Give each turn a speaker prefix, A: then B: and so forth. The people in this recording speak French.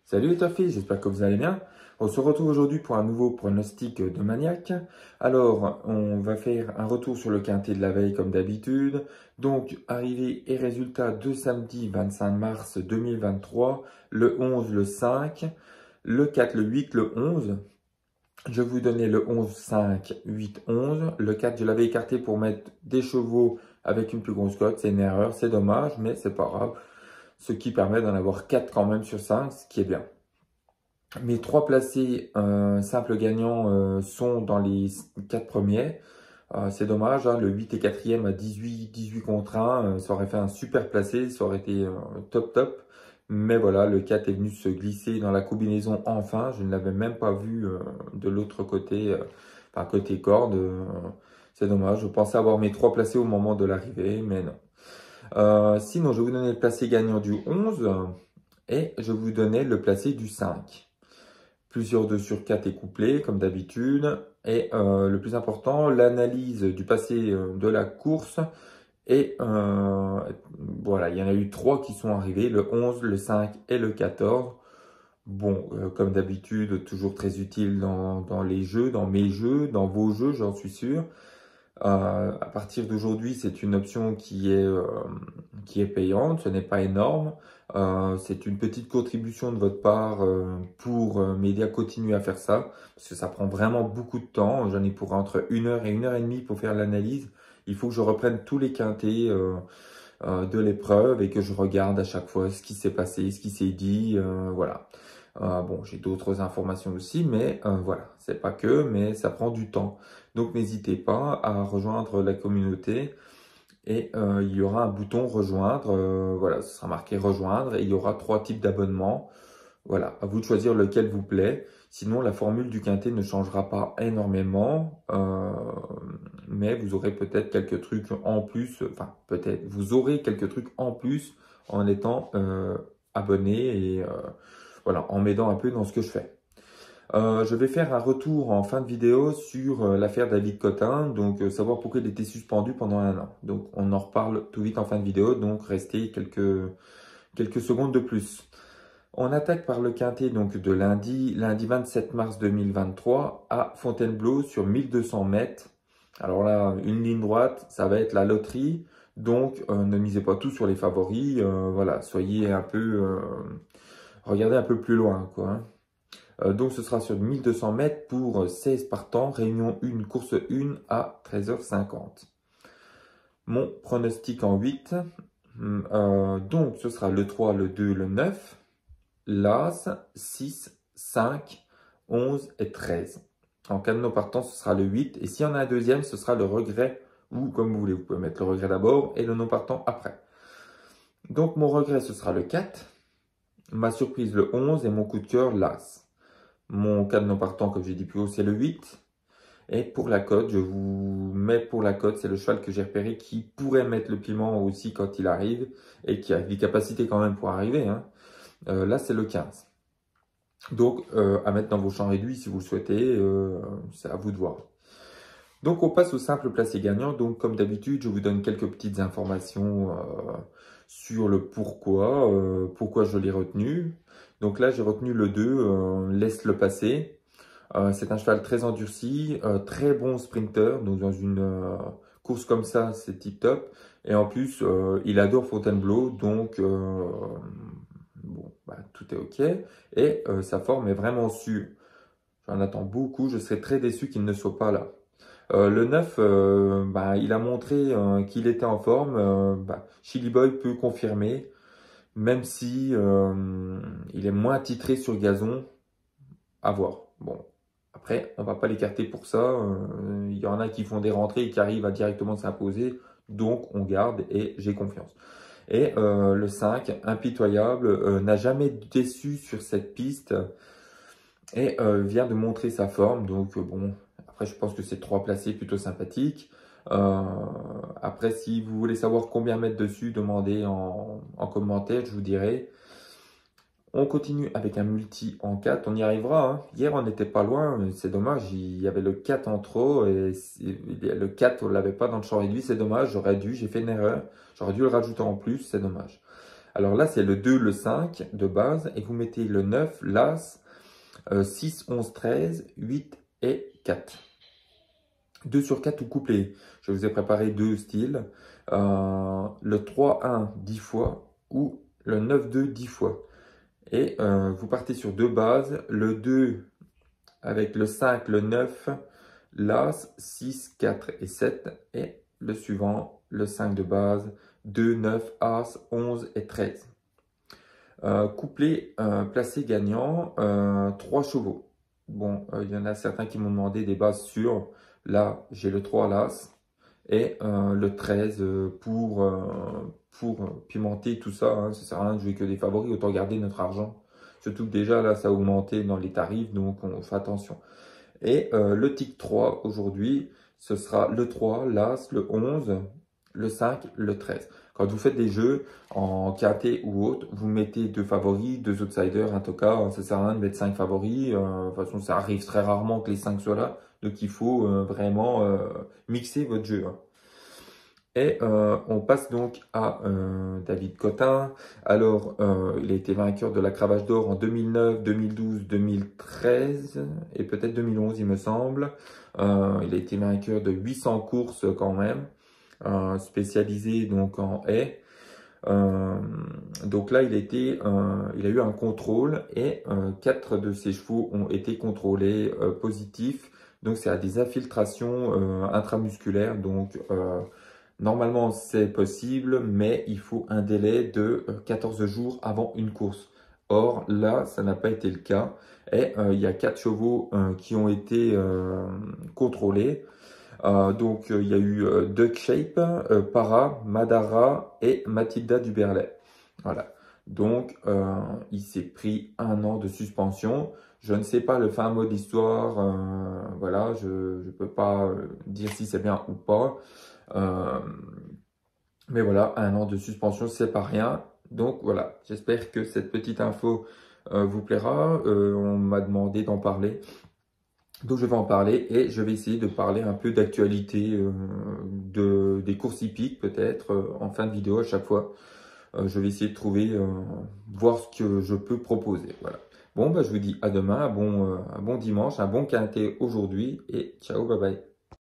A: Salut les filles, j'espère que vous allez bien. On se retrouve aujourd'hui pour un nouveau pronostic de Maniac. Alors, on va faire un retour sur le quintet de la veille comme d'habitude. Donc, arrivée et résultat de samedi 25 mars 2023, le 11, le 5, le 4, le 8, le 11. Je vais vous donner le 11, 5, 8, 11. Le 4, je l'avais écarté pour mettre des chevaux avec une plus grosse cote. C'est une erreur, c'est dommage, mais c'est pas grave. Ce qui permet d'en avoir 4 quand même sur 5, ce qui est bien. Mes trois placés simples gagnants sont dans les 4 premiers. C'est dommage, hein, le 8 et 4e à 18 contre 1, ça aurait fait un super placé, ça aurait été top. Mais voilà, le 4 est venu se glisser dans la combinaison enfin. Je ne l'avais même pas vu de l'autre côté, enfin côté corde. C'est dommage, je pensais avoir mes trois placés au moment de l'arrivée, mais non. Sinon, je vais vous donner le placé gagnant du 11 et je vais vous donner le placé du 5. Plusieurs 2 sur 4 est couplé, comme d'habitude. Et le plus important, l'analyse du passé de la course. Et voilà, il y en a eu 3 qui sont arrivés, le 11, le 5 et le 14. Bon, comme d'habitude, toujours très utile dans les jeux, dans mes jeux, dans vos jeux, j'en suis sûr. À partir d'aujourd'hui, c'est une option qui est payante, ce n'est pas énorme. C'est une petite contribution de votre part pour m'aider à continuer à faire ça, parce que ça prend vraiment beaucoup de temps. J'en ai pour entre 1 heure et 1 heure et demie pour faire l'analyse. Il faut que je reprenne tous les quintés de l'épreuve et que je regarde à chaque fois ce qui s'est passé, ce qui s'est dit, voilà. Bon, j'ai d'autres informations aussi, mais voilà, c'est pas que, mais ça prend du temps. Donc, n'hésitez pas à rejoindre la communauté et il y aura un bouton rejoindre. Voilà, ce sera marqué rejoindre et il y aura 3 types d'abonnements. Voilà, à vous de choisir lequel vous plaît. Sinon, la formule du quintet ne changera pas énormément, mais vous aurez peut-être quelques trucs en plus. Enfin, peut-être, vous aurez quelques trucs en plus en étant abonné et voilà, en m'aidant un peu dans ce que je fais. Je vais faire un retour en fin de vidéo sur l'affaire David Cotin, donc savoir pourquoi il était suspendu pendant 1 an. Donc on en reparle tout vite en fin de vidéo, donc restez quelques secondes de plus. On attaque par le quintet donc de lundi 27 mars 2023 à Fontainebleau sur 1200 mètres. Alors là, une ligne droite, ça va être la loterie, donc ne misez pas tout sur les favoris, voilà, soyez un peu, regardez un peu plus loin, quoi, hein. Donc ce sera sur 1200 mètres pour 16 partants, réunion 1, course 1 à 13h50. Mon pronostic en 8, donc ce sera le 3, le 2, le 9, l'As, 6, 5, 11 et 13. En cas de non partant, ce sera le 8. Et s'il y en a un deuxième, ce sera le regret, ou comme vous voulez, vous pouvez mettre le regret d'abord et le non partant après. Donc mon regret, ce sera le 4. Ma surprise, le 11 et mon coup de cœur, l'As. Mon cas de non partant, comme j'ai dit plus haut, c'est le 8. Et pour la cote, je vous mets pour la cote, c'est le cheval que j'ai repéré qui pourrait mettre le piment aussi quand il arrive et qui a des capacités quand même pour arriver, hein. Là, c'est le 15. Donc, à mettre dans vos champs réduits si vous le souhaitez, c'est à vous de voir. Donc, on passe au simple placé gagnant. Donc, comme d'habitude, je vous donne quelques petites informations sur le pourquoi je l'ai retenu. Donc là, j'ai retenu le 2, laisse le passer. C'est un cheval très endurci, très bon sprinter. Donc dans une course comme ça, c'est tip top. Et en plus, il adore Fontainebleau. Donc, bon, bah, tout est OK. Et sa forme est vraiment sûre. J'en attends beaucoup. Je serais très déçu qu'il ne soit pas là. Le 9, bah, il a montré qu'il était en forme. Bah, Chili Boy peut confirmer, même si il est moins titré sur gazon, à voir. Bon, après, on va pas l'écarter pour ça. Il y en a qui font des rentrées et qui arrivent à directement s'imposer. Donc, on garde et j'ai confiance. Et le 5, impitoyable, n'a jamais déçu sur cette piste et vient de montrer sa forme. Donc, bon... Après, je pense que c'est 3 placés plutôt sympathiques. Après, si vous voulez savoir combien mettre dessus, demandez en commentaire, je vous dirai. On continue avec un multi en 4, on y arrivera, hein. Hier, on n'était pas loin, c'est dommage, il y avait le 4 en trop. Et le 4, on ne l'avait pas dans le champ réduit, c'est dommage, j'ai fait une erreur. J'aurais dû le rajouter en plus, c'est dommage. Alors là, c'est le 2, le 5 de base, et vous mettez le 9, l'As, 6, 11, 13, 8 et 4. 2 sur 4 ou couplé. Je vous ai préparé deux styles. Le 3-1 10 fois ou le 9-2 10 fois. Et vous partez sur deux bases. Le 2 avec le 5, le 9, l'As, 6, 4 et 7. Et le suivant, le 5 de base, 2, 9, As, 11 et 13. Couplé, placé gagnant, 3 chevaux. Bon, il y en a certains qui m'ont demandé des bases sûres. Là, j'ai le 3 l'As et le 13 pour pimenter tout ça. Hein. Ça sert à rien de jouer que des favoris, autant garder notre argent. Surtout que déjà, là, ça a augmenté dans les tarifs, donc on fait attention. Et le tic 3, aujourd'hui, ce sera le 3, l'As, le 11, le 5, le 13. Quand vous faites des jeux en quintet ou autre, vous mettez deux favoris, deux outsiders, un toka. Ça sert à rien de mettre 5 favoris. De toute façon, ça arrive très rarement que les 5 soient là. Donc, il faut vraiment mixer votre jeu. Hein. Et on passe donc à David Cotin. Alors, il a été vainqueur de la Cravache d'Or en 2009, 2012, 2013 et peut-être 2011, il me semble. Il a été vainqueur de 800 courses quand même, spécialisé donc en haies. Donc là, il a eu un contrôle et 4 de ses chevaux ont été contrôlés positifs. Donc, c'est à des infiltrations intramusculaires. Donc, normalement, c'est possible, mais il faut un délai de 14 jours avant une course. Or, là, ça n'a pas été le cas. Et il y a 4 chevaux qui ont été contrôlés. Donc, il y a eu Duck Shape, Para, Madara et Mathilda Duberlet. Voilà. Donc, il s'est pris 1 an de suspension. Je ne sais pas le fin mot d'histoire. Voilà, je ne peux pas dire si c'est bien ou pas. Mais voilà, 1 an de suspension, c'est pas rien. Donc voilà, j'espère que cette petite info vous plaira. On m'a demandé d'en parler. Donc je vais en parler et je vais essayer de parler un peu d'actualité, des courses hippiques peut-être en fin de vidéo à chaque fois. Je vais essayer de trouver, voir ce que je peux proposer. Voilà. Bon, bah, je vous dis à demain, un bon dimanche, un bon quintet aujourd'hui et ciao, bye bye.